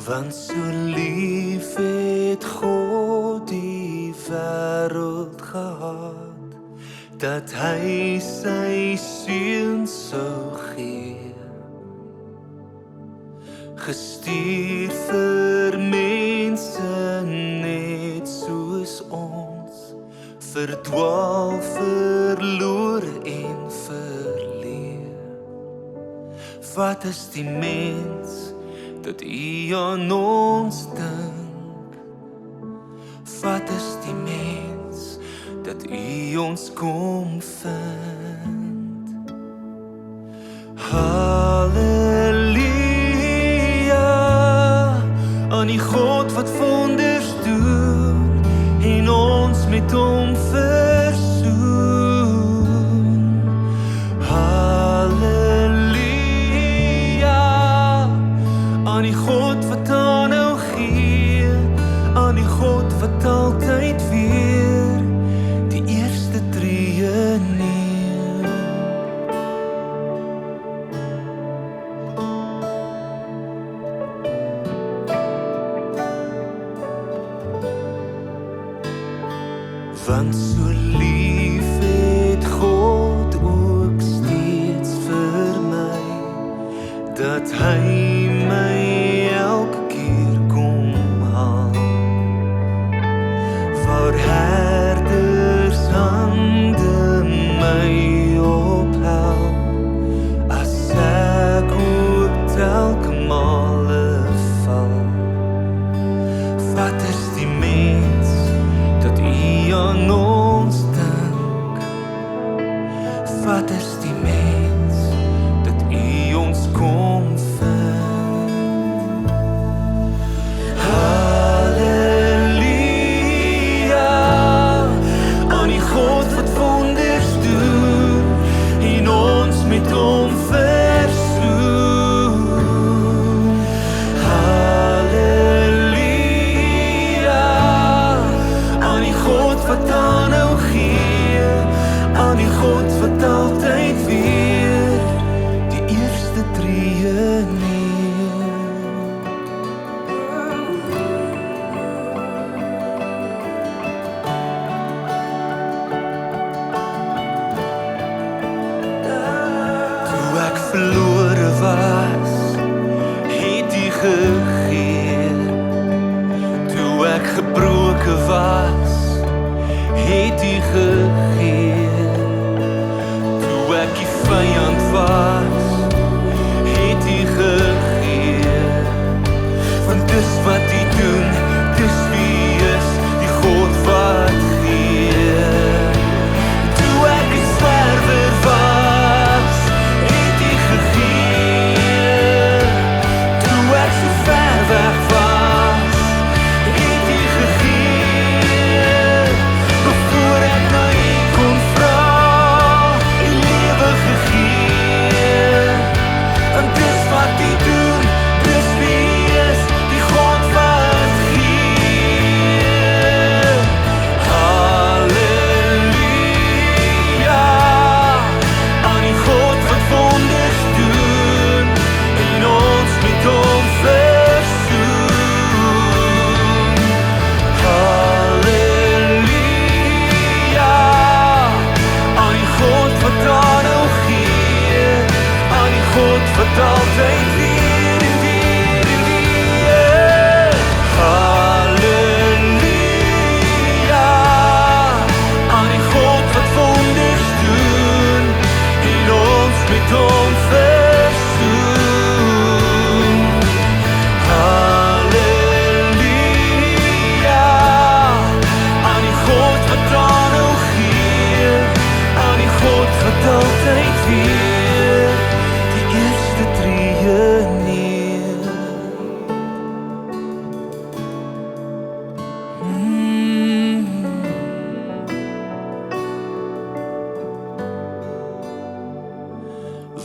Want so lief het God die wêreld gehad, dat hy sy seun sou gee, gestuur vir mense net soos ons, verdwaal, verlore en verleer. Wat is die mens dat U aan ons dink? Wat is die mens dat U ons kom vind? Halleluja, aan die God wat wonders doen en ons met hom versoen. Halleluja, aan die God wat aanhou gee, aan die God wat altyd weer die eerste tree neem. Want so lief het God ook steeds vir my, dat hy my elke keer kom haal. Waar herders hande my ophelp, as ek ook telke male val. Wat is die mens dat U aan ons dink? Wat is die mens dat U ons kom vind? Halleluja, aan die God wat wonders doen en ons met hom versoen. Halleluja, aan die God wat aanhou gee, aan die God wat altyd weer die eerste tree neem. Toe ek verlore was, het U gegee. Toe ek gebroken was, het U gegee. Toe ek die vyand was, het U gegee. Want dis wat U doen, dis wie is die God wat gee. Toe ek 'n sterwer was, het U gegee. Toe ek so ver weg was, het U gegee. Voor ek na U kon vra, U lewe gegee. En dis wat U doen, dis wie is die God wat gee. Halleluja, aan die God wat wonders doen en ons met hom versoen. Halleluja, aan die God wat aanhou gee, aan die God wat altyd weer en weer en weer. Halleluja, aan die God wat wonders doen en ons met hom versoen. Halleluja, aan die God wat aanhou gee, aan die God wat altyd weer die eerste tree neem.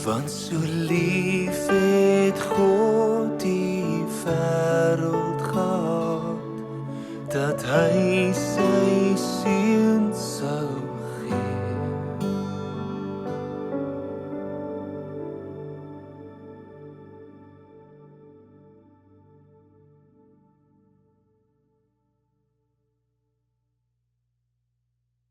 Want so lief het God die wêreld gehad, dat hy sy